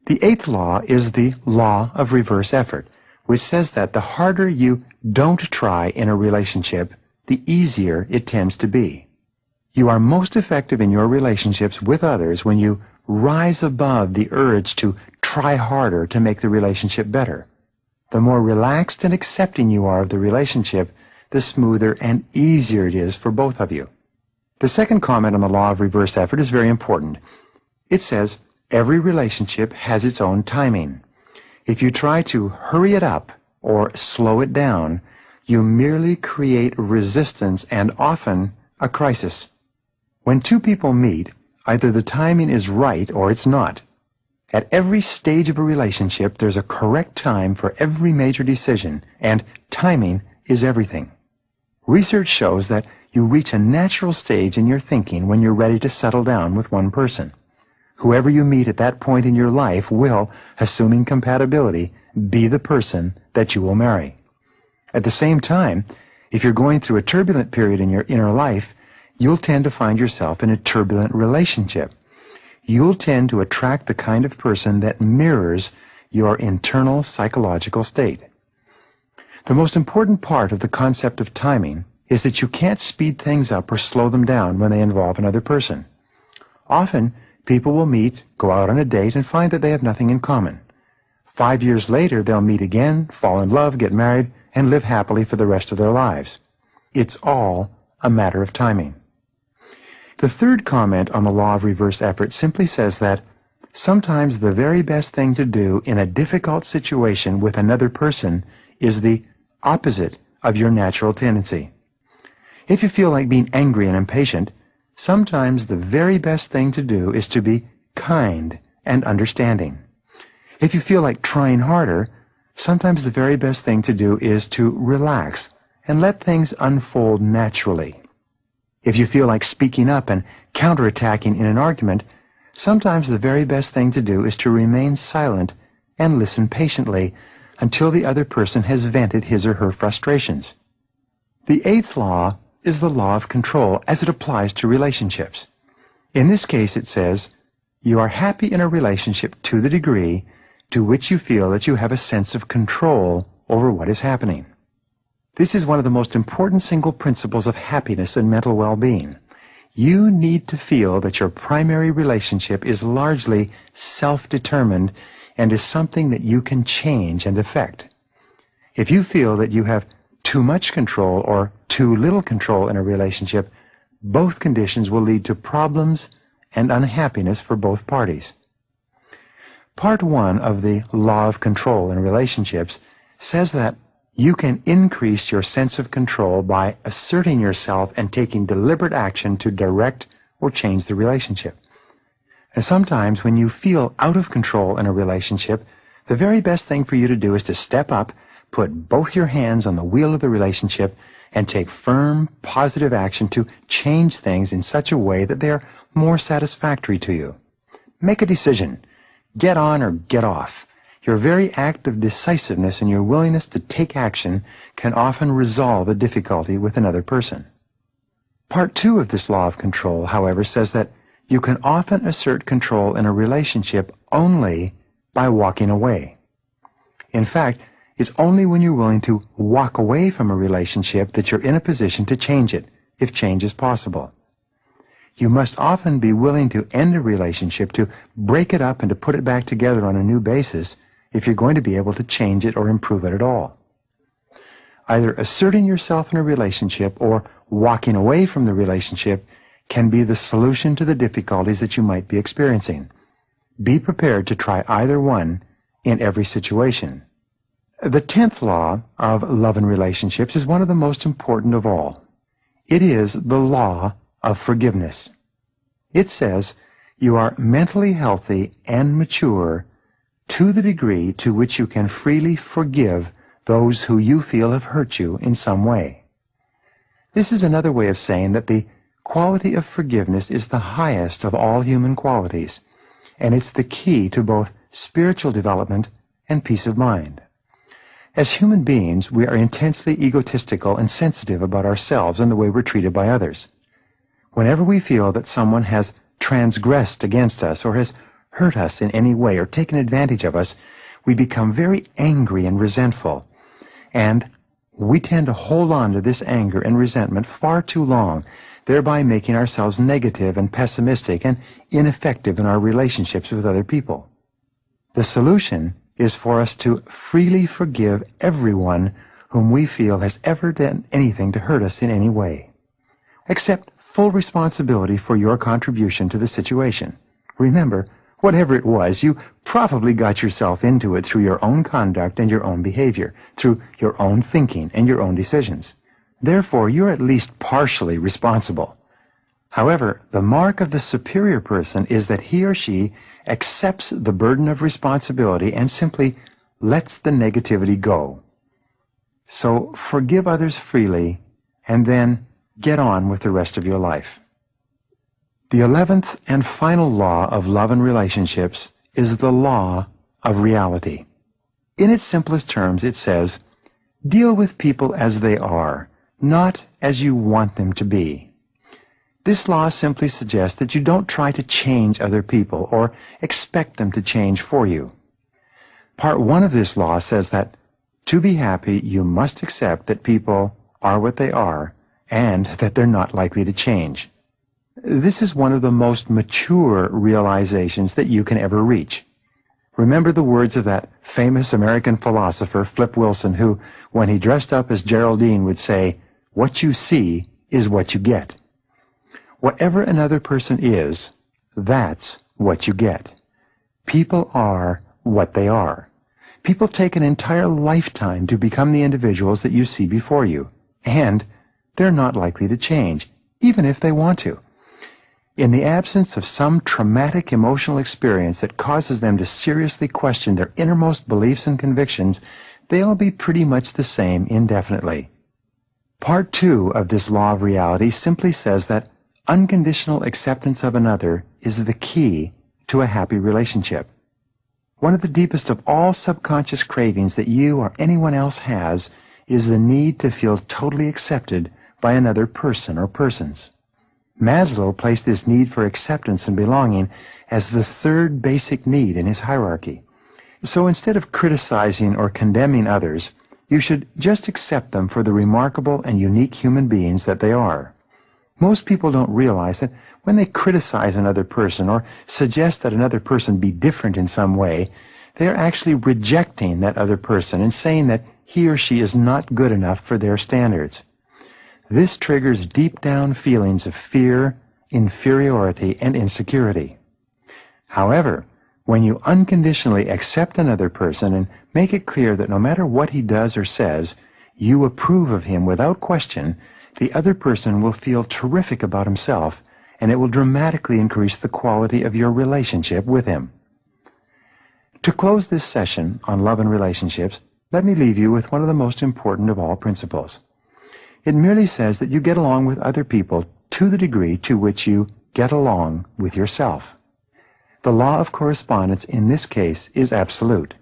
The eighth law is the law of reverse effort, which says that the harder you don't try in a relationship, the easier it tends to be. You are most effective in your relationships with others when you rise above the urge to try harder to make the relationship better. The more relaxed and accepting you are of the relationship, the smoother and easier it is for both of you. The second comment on the law of reverse effort is very important. It says, every relationship has its own timing. If you try to hurry it up or slow it down, you merely create resistance and often a crisis. When two people meet, either the timing is right or it's not. At every stage of a relationship, there's a correct time for every major decision, and timing is everything. Research shows that you reach a natural stage in your thinking when you're ready to settle down with one person. Whoever you meet at that point in your life will, assuming compatibility, be the person that you will marry. At the same time, if you're going through a turbulent period in your inner life, you'll tend to find yourself in a turbulent relationship. You'll tend to attract the kind of person that mirrors your internal psychological state. The most important part of the concept of timing is that you can't speed things up or slow them down when they involve another person. Often, people will meet, go out on a date, and find that they have nothing in common. 5 years later, they'll meet again, fall in love, get married, and live happily for the rest of their lives. It's all a matter of timing. The third comment on the law of reverse effort simply says that sometimes the very best thing to do in a difficult situation with another person is the opposite of your natural tendency. If you feel like being angry and impatient, sometimes the very best thing to do is to be kind and understanding. If you feel like trying harder, sometimes the very best thing to do is to relax and let things unfold naturally. If you feel like speaking up and counterattacking in an argument, sometimes the very best thing to do is to remain silent and listen patiently until the other person has vented his or her frustrations. The eighth law is the law of control as it applies to relationships. In this case, it says, you are happy in a relationship to the degree to which you feel that you have a sense of control over what is happening. This is one of the most important single principles of happiness and mental well-being. You need to feel that your primary relationship is largely self-determined and is something that you can change and affect. If you feel that you have too much control or too little control in a relationship, both conditions will lead to problems and unhappiness for both parties. Part 1 of the law of control in relationships says that you can increase your sense of control by asserting yourself and taking deliberate action to direct or change the relationship. And sometimes when you feel out of control in a relationship, the very best thing for you to do is to step up, put both your hands on the wheel of the relationship, and take firm, positive action to change things in such a way that they are more satisfactory to you. Make a decision. Get on or get off. Your very act of decisiveness and your willingness to take action can often resolve a difficulty with another person. Part 2 of this law of control, however, says that you can often assert control in a relationship only by walking away. In fact, it's only when you're willing to walk away from a relationship that you're in a position to change it, if change is possible. You must often be willing to end a relationship, to break it up and to put it back together on a new basis if you're going to be able to change it or improve it at all. Either asserting yourself in a relationship or walking away from the relationship can be the solution to the difficulties that you might be experiencing. Be prepared to try either one in every situation. The 10th law of love and relationships is one of the most important of all. It is the law of forgiveness. It says you are mentally healthy and mature to the degree to which you can freely forgive those who you feel have hurt you in some way. This is another way of saying that the quality of forgiveness is the highest of all human qualities, and it's the key to both spiritual development and peace of mind. As human beings, we are intensely egotistical and sensitive about ourselves and the way we're treated by others. Whenever we feel that someone has transgressed against us or has hurt us in any way or taken advantage of us, we become very angry and resentful. And we tend to hold on to this anger and resentment far too long, thereby making ourselves negative and pessimistic and ineffective in our relationships with other people. The solution is for us to freely forgive everyone whom we feel has ever done anything to hurt us in any way. Accept full responsibility for your contribution to the situation. Remember, whatever it was, you probably got yourself into it through your own conduct and your own behavior, through your own thinking and your own decisions. Therefore, you're at least partially responsible. However, the mark of the superior person is that he or she accepts the burden of responsibility and simply lets the negativity go. So forgive others freely and then get on with the rest of your life. The 11th and final law of love and relationships is the law of reality. In its simplest terms, it says, deal with people as they are, not as you want them to be. This law simply suggests that you don't try to change other people or expect them to change for you. Part 1 of this law says that to be happy, you must accept that people are what they are and that they're not likely to change. This is one of the most mature realizations that you can ever reach. Remember the words of that famous American philosopher, Flip Wilson, who, when he dressed up as Geraldine, would say, "What you see is what you get." Whatever another person is, that's what you get. People are what they are. People take an entire lifetime to become the individuals that you see before you, and they're not likely to change, even if they want to. In the absence of some traumatic emotional experience that causes them to seriously question their innermost beliefs and convictions, they'll be pretty much the same indefinitely. Part 2 of this law of reality simply says that unconditional acceptance of another is the key to a happy relationship. One of the deepest of all subconscious cravings that you or anyone else has is the need to feel totally accepted by another person or persons. Maslow placed this need for acceptance and belonging as the third basic need in his hierarchy. So instead of criticizing or condemning others, you should just accept them for the remarkable and unique human beings that they are. Most people don't realize that when they criticize another person or suggest that another person be different in some way, they are actually rejecting that other person and saying that he or she is not good enough for their standards. This triggers deep down feelings of fear, inferiority, and insecurity. However, when you unconditionally accept another person and make it clear that no matter what he does or says, you approve of him without question, the other person will feel terrific about himself, and it will dramatically increase the quality of your relationship with him. To close this session on love and relationships, let me leave you with one of the most important of all principles. It merely says that you get along with other people to the degree to which you get along with yourself. The law of correspondence in this case is absolute.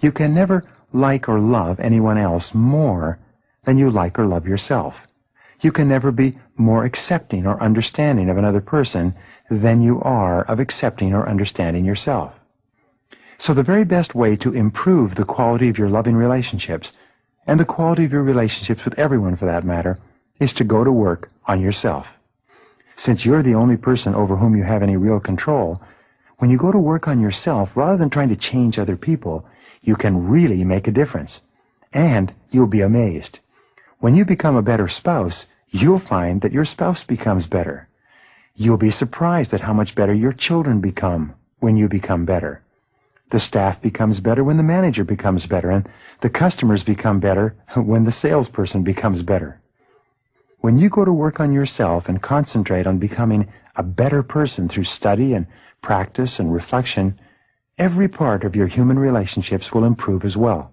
You can never like or love anyone else more than you like or love yourself. You can never be more accepting or understanding of another person than you are of accepting or understanding yourself. So the very best way to improve the quality of your loving relationships, and the quality of your relationships with everyone for that matter, is to go to work on yourself. Since you're the only person over whom you have any real control, when you go to work on yourself, rather than trying to change other people, you can really make a difference. And you'll be amazed. When you become a better spouse, you'll find that your spouse becomes better. You'll be surprised at how much better your children become when you become better. The staff becomes better when the manager becomes better, and the customers become better when the salesperson becomes better. When you go to work on yourself and concentrate on becoming a better person through study and practice and reflection, every part of your human relationships will improve as well.